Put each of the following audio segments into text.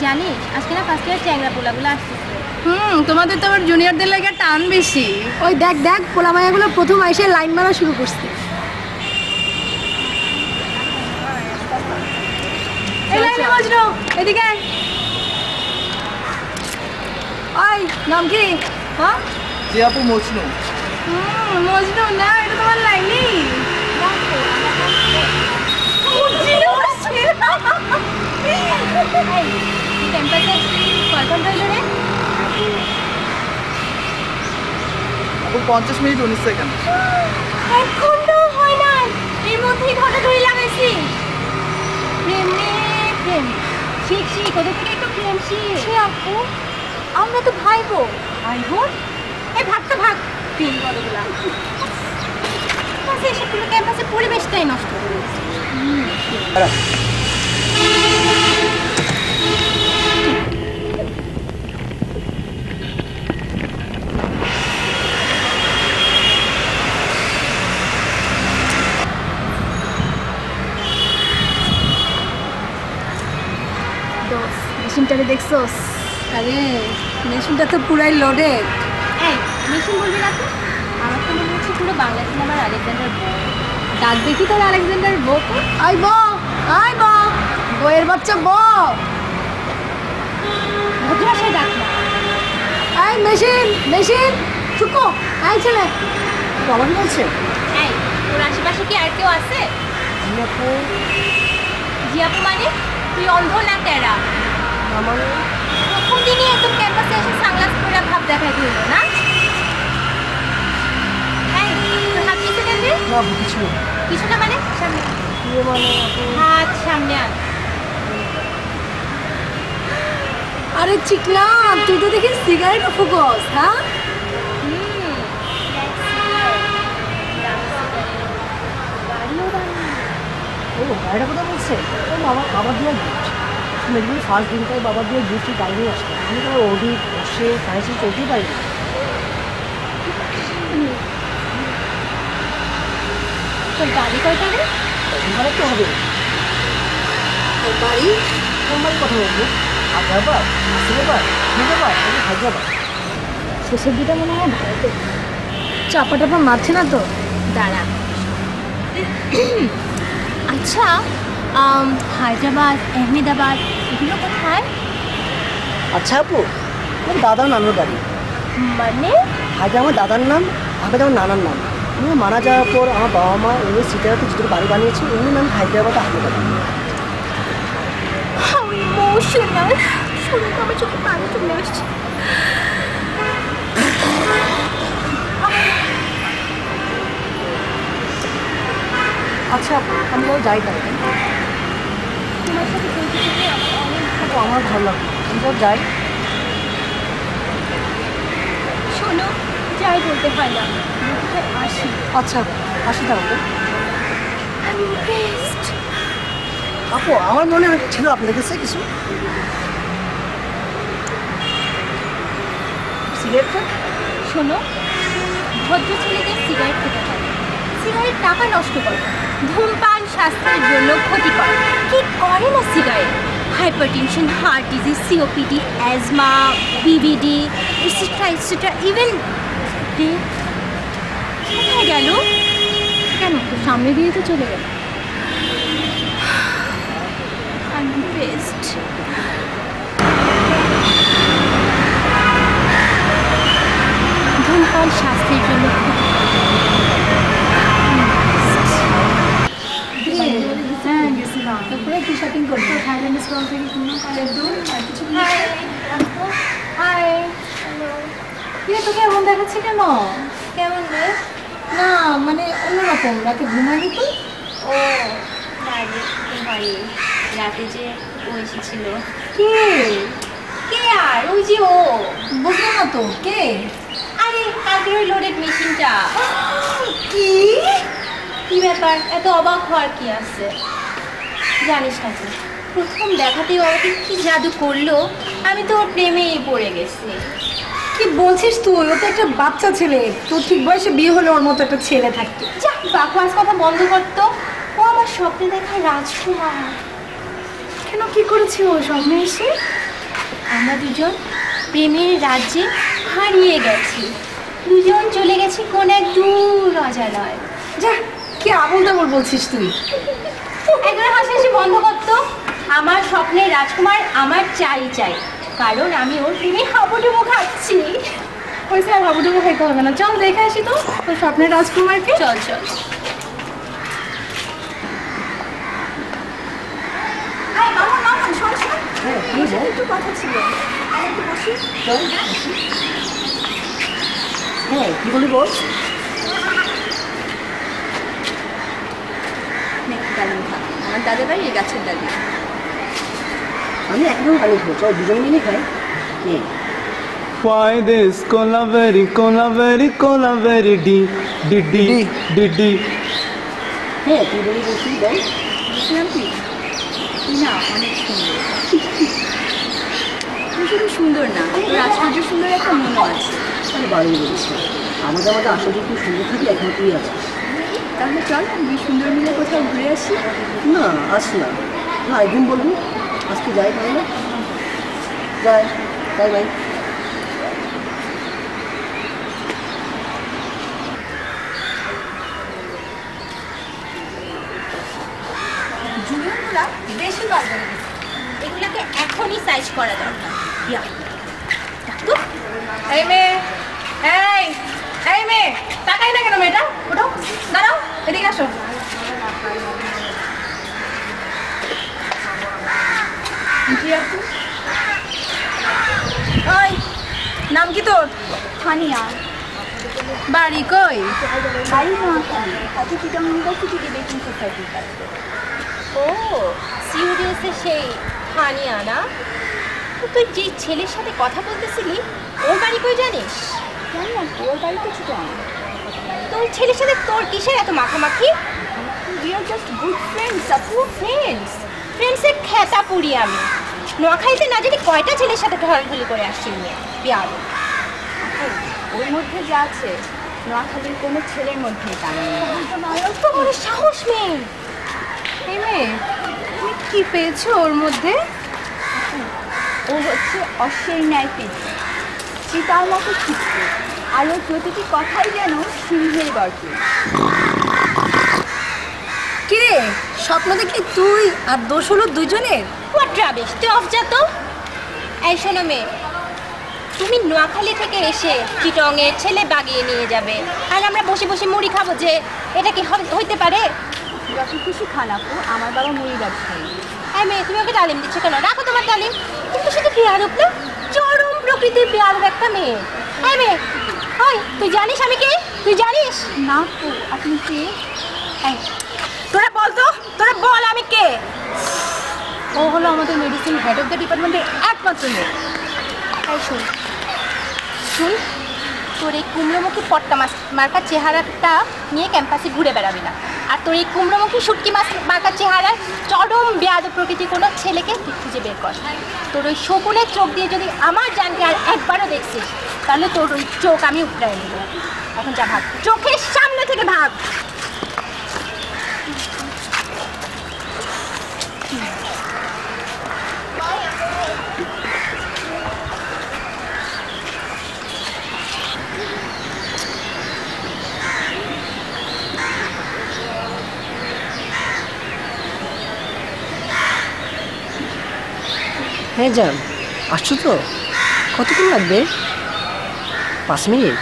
জানিস আজকে না ফার্স্ট ইয়ার চ্যাংরা পোলাগুলো আসতেছে। তোমাদের তো আবার জুনিয়রদের লাগে টান বেশি। ওই দেখ দেখ পোলা মায়াগুলো প্রথম এসে লাইন মারা শুরু করছে। এদিকে ওই নাম কি? হ্যাঁ জি আপু মজনু। মজনু না, এটা তোমার লাইনই। আপু 50 মিনিট 19 সেকেন্ড। এক ঘন্টা হয় না, এর মধ্যেই ধরাধরি লাগাইছি। প্রেম প্রেম শিখ শিখ, ওদের থেকে একটু প্রেম শিখ। সে আপু আমরা তো ভাই বোন। ভাই বোন? এই ভাগ তো ভাগ। প্রেম কতগুলা এসে পুরো ক্যাম্পাসের পরিবেশটাই নষ্ট করে দিচ্ছে। মেশিনটাকে দেখছোস? আরে মেশিনটা তো পুরাই লোডেড। এই মেশিন বলবি না তো, আমার তো মনে হচ্ছে পুরো বাংলা সিনেমার আলেকজান্ডার বউ। ডাক দেখি তোর আলেকজান্ডার বউ। আই ব আই ব বইয়ের বাচ্চা ব ভদ্রাশায় ডাক না। আই মেশিন মেশিন চুকো আই ছেলে বাবা কি বলছে? এই তোর আশেপাশে কি আর কেউ আছে? জিয়াপু মানে তুই অন্ধ না তেরা? প্রথম দিনই একদম ক্যাম্পাসে এসে সানগ্লাস পরে ভাব দেখাই দিল না? এই তোর হাত নিচে কেন রে? না কিছু কিছু না মানে সামনে হাত সামনে আন। আরে চিকনা তুই তো দেখি সিগারেট ফোকাস। হ্যাঁ ও গাড়িটা কথা বলছে ও বাবা দিয়ে গিফট মেজবুরি ফার্স্ট দিনটাই বাবা দিয়ে গিফট গাড়ি নিয়ে আসতো। আমি তো ওডি বসে ফাইসে চলতেই পারি না। তোর গাড়ি কয়টা রে? ওখানে তো হবে তোর বাড়ি কোন বাড়ির কথা বলবো? হায়দ্রাবাদ, হাসিনাবাদ, হায়দ্রাবাদ, হায়দ্রাবাদ। শেষের দিকে মনে হয় ভারতে চাপা টাপা মারছে না তো? দাঁড়া। আচ্ছা হায়দ্রাবাদ, আহমেদাবাদ এগুলো কোথায়? আচ্ছা আপু আমার দাদা নানুর বাড়ি। মানে আগে আমার দাদার নাম, আগে আমার নানার নাম। উনি মারা যাওয়ার পর আমার বাবা মা এমনি সিটারাতে যেটুকু বাড়ি বানিয়েছে এমনি নাম হায়দ্রাবাদ আহমেদাবাদ। হাউ ইমোশনাল, শুনে তো আমার চোখে পানি চলে আসছে। আচ্ছা আপু আমি যাও যাই তাহলে। তোমার সাথে বলতে থেকে আমার অনেক আপু আমার ভালো লাগবে, আমি যাও যাই। শোনো, যাই বলতে হয় না, বলতে আসি। আচ্ছা আসি তাহলে। আমি ইমপ্রেসড। আপু আমার মনে ছিল আপনার কাছে কিছু সিগারেটটা। শোনো, ভদ্র ছেলেদের সিগারেট খেতে হয়, সিগারেট টাকা নষ্ট করে, ধূমপান স্বাস্থ্যের জন্য ক্ষতিকর। কি করে না cigarette? Hypertension, heart disease, COPD, asthma, বিবিডি etcetera etcetera, even কোথায় গেল? কেন সামনে দিয়ে তো চলে গেল। I'm impressed. ধূমপান স্বাস্থ্যের জন্য হ্যাঁ গেছিলাম। তারপরে কি শপিং করছো? থাইল্যান্ড স্টল থেকে কোনো কালেকশন আর কিছু? হাই, কি তোকে এমন দেখাচ্ছে কেন? কেমন রে? না মানে অন্যরকম, রাতে ঘুমাইনি তো? ও রাতে যে ও এসেছিল। কে? কে আর ওই যে ও। বুঝলাম না তো কে? আরে কালকের ওই লোডেড মেশিনটা। কি কি ব্যাপার, এত অবাক হওয়ার কি আছে? জানিস না তুই, প্রথম দেখাতেই ও আমাকে কি জাদু করলো, আমি তো ওর প্রেমেই পড়ে গেছি। কি বলছিস তুই? ও তো একটা বাচ্চা ছেলে, তোর ঠিক বয়সে বিয়ে হলে ওর মতো একটা ছেলে থাকতো। যা বাকওয়াস কথা বন্ধ করতো। ও আমার স্বপ্নে দেখা রাজকুমার। কেন কি করেছে ও স্বপ্নে এসে? আমরা দুজন প্রেমের রাজ্যে হারিয়ে গেছি, দুজন চলে গেছি কোন এক দূর অজানায়। যা, কি আবল তাবল বলছিস তুই? একবার হাসাহাসি বন্ধ করতো। আমার স্বপ্নের রাজকুমার আমার চাই চাই, কারণ আমি ওর প্রেমে হাবুডুবু খাচ্ছি। পয়সা আর হাবুডুবু খাইতে হবে না, চল দেখে আসি তো তোর স্বপ্নের রাজকুমারকে। চল চল। হ্যাঁ কি বল? একটু কথা ছিল, আর একটু বসি। চল, হ্যাঁ কি বলি বল? ডালিম খা, আমার দাদা ভাই এই গাছের ডালিম। আমি একদম ভালো খাবো, চল দুজনে মিলে খাই। হুম। Why this colaveri di. হ্যাঁ তুই বলি বলছিস বল। বুঝলাম কি তুই না অনেক সুন্দর। তুই শুধু সুন্দর না, তোর আশ্চর্য সুন্দর একটা মনও আছে। আমি বাড়ি বলছি, আমাদের আসলে খুব সুন্দর থাকি, এখন তুই আছিস। তাহলে চল দুই সুন্দর মিলে কোথাও ঘুরে আসি। না আস না, না একদিন বলবি, আজকে যাই তাহলে। যাই, বাই বাই। জুনিয়রগুলা বেশি গল্প দিচ্ছে, এগুলাকে এখনই সাইজ করা দরকার। ইয়া তো এই মেয়ে, এই মেয়ে, তাকাই না কেন মেয়েটা? ওঠো, দাঁড়াও, এদিকে আসো। জি আপু। ওই, নাম কি তোর? হানিয়া, বাড়ি কই? বাড়ি নোয়াখালী, সাথে চিটং ইউনিভার্সিটি ডিবেটিং সোসাইটির কাছে। ও সিউরিয়াসে সেই হানিয়া না? তো তুই যে ছেলের সাথে কথা বলতেছিলি ওর বাড়ি কই জানিস? জানি না, ওর বাড়িতে চিটং। তোর ছেলের সাথে তোর কিসের এত মাখামাখি? We are just good friends আপু। ফ্রেন্ডসের খেতা পুরি আমি। নোয়াখালীতে না জানি কয়টা ছেলের সাথে ঢলাঢলি করে আসছি নিয়ে বিয়ার। ওর মধ্যে যা আছে নোয়াখালীর কোনো ছেলের মধ্যেই তা নেই। তো বড় সাহস মেয়ে। এই মেয়ে, তুমি কি পেয়েছো ওর মধ্যে? ও হচ্ছে অশ্বের ন্যায় পিঠে, চিতার মতো ছুটছে, আর ওর প্রতিটি কথাই যেন সিংহের গর্জে। কিরে, স্বপ্ন দেখি তুই আর দোষ হলো দুজনের? হোয়াট রাবিশ, তুই অফ যা তো। এই শোনো মেয়ে, তুমি নোয়াখালী থেকে এসে চিটংয়ে ছেলে বাগিয়ে নিয়ে যাবে আর আমরা বসে বসে মুড়ি খাবো, যে এটা কি হইতে পারে? যত খুশি খান আপু, আমার বাবা মুড়ি ব্যবসায়ী। হ্যাঁ মেয়ে, তুমি ওকে তালিম দিচ্ছ কেন? রাখো তোমার তালিম। কিন্তু শুধু বেয়াদব না, চরম প্রকৃতির বেয়াদব একটা মেয়ে। হ্যাঁ মেয়ে, হয় তুই জানিস আমি কে? তুই জানিস? না আপু, আপনি কে? এই, তোরা বল তো, তোরা বল আমি কে? ও হলো আমাদের মেডিসিন হেড অফ দ্য ডিপার্টমেন্টের একমাত্র মেয়ে। এই শোন শুন, তোর এই কুমড়োমুখী পট্টা মাছ মার্কার চেহারাটা নিয়ে ক্যাম্পাসে ঘুরে বেড়াবি না। আর তোর এই কুমড়োমুখী শুটকি মাছ মার্কার চেহারার চরম বেয়াদব প্রকৃতির কোনো ছেলেকে তুই খুঁজে বের কর। তোর ওই শকুনের চোখ দিয়ে যদি আমার জানকে আর একবারও দেখছিস, তাহলে তোর ওই চোখ আমি উপড়াই নেব। এখন যা, ভাগ, চোখের সামনে থেকে ভাগ। হ্যাঁ যান, আসছো তো? কতক্ষণ লাগবে? 5 মিনিট?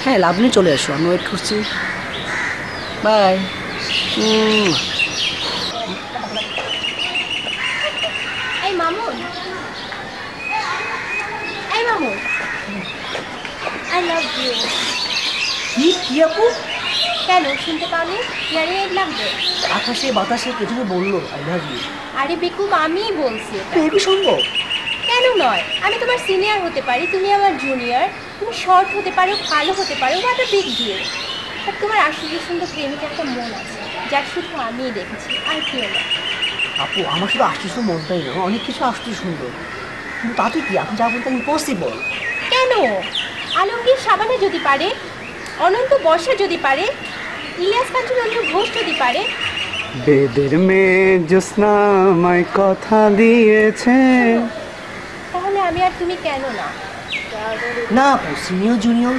হ্যাঁ লাভলি চলে এসো, আমি ওয়েট করছি। বাই। এই মামুন, এই মামুন, আই লাভ ইউ। কি আপু? কেন শুনতে পাওনি? ইয়ারিং লাগবে? আকাশে বাতাসে প্রথমে বললো আই লাভ ইউ। আরে বেকুব, আমিই বলছি এটা। তো কি সম্ভব? কেন নয়? আমি তোমার সিনিয়র হতে পারি, তুমি আমার জুনিয়র। তুমি শর্ট হতে পারো, কালো হতে পারো, বা একটা বিগ ডিল। আর তোমার আসলে সুন্দর প্রেমিক একটা মন আছে, যার শুধু আমিই দেখেছি, আর কেউ না। আপু আমার শুধু আসছিস তো মনটাই না, অনেক কিছু আসছিস সুন্দর, কিন্তু তাতে কি আপনি যা বলতেন ইম্পসিবল। কেন? আলমগীর সাবানা যদি পারে, অনন্ত বর্ষা যদি পারে, ইলিয়াস কাঞ্চনচন্দ্র ঘোষ যদি পারে, বেদের মেয়ে জ্যোৎস্না আমায় কথা দিয়েছে। তাহলে আমি আর তুমি কেন না? না আপু, সিনিয়র জুনিয়র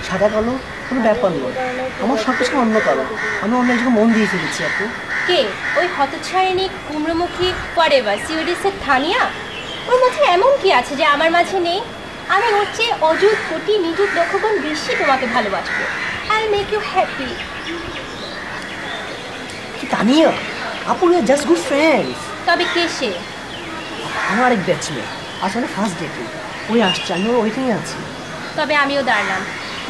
সাদা কালো কোনো ব্যাপার নয়, আমার সব কিছু অন্য কালো, আমি অন্য একজনকে মন দিয়ে ফেলেছি আপু। কে? ওই হতচ্ছাড়িনী কুমড়োমুখী ফরএভার সিওডিসের থানিয়া? ওর মধ্যে এমন কি আছে যে আমার মাঝে নেই? আমি ওর চেয়ে অযুত কোটি নিযুত লক্ষগুণ বেশি তোমাকে ভালোবাসবো। I make you happy. Tania আপু, you are just good friends. তবে কে সে? আমার এক ব্যাচমেট, আসলে ফার্স্ট ডেটে ওই আসছে, আমি ওর ওইখানে আছি। তবে আমিও দাঁড়ালাম,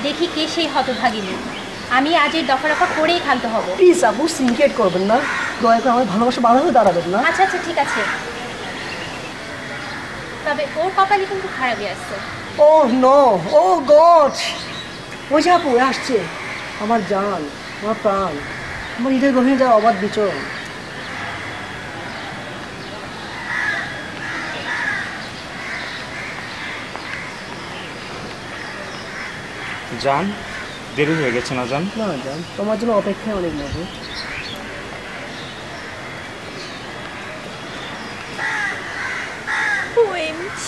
দেখি কে সেই হতভাগিনী। আমি আজ এই দফা রফা করেই ক্ষান্ত হব। প্লিজ আপু, সিনক্রেট করবেন না, দয়া করে আমার ভালোবাসা বাধা হয়ে দাঁড়াবেন না। আচ্ছা আচ্ছা ঠিক আছে, তবে ওর কপালে কিন্তু খারাপই আসছে। ও নো, ও গড, ওই যে আপু আসছে, আমার জান, আমার প্রাণ, আমার হৃদয় গভীরে যাওয়া অবাধ বিচরণ। জান, দেরি হয়ে গেছে না জান? না জান, তোমার জন্য অপেক্ষায় অনেক মজা। OMG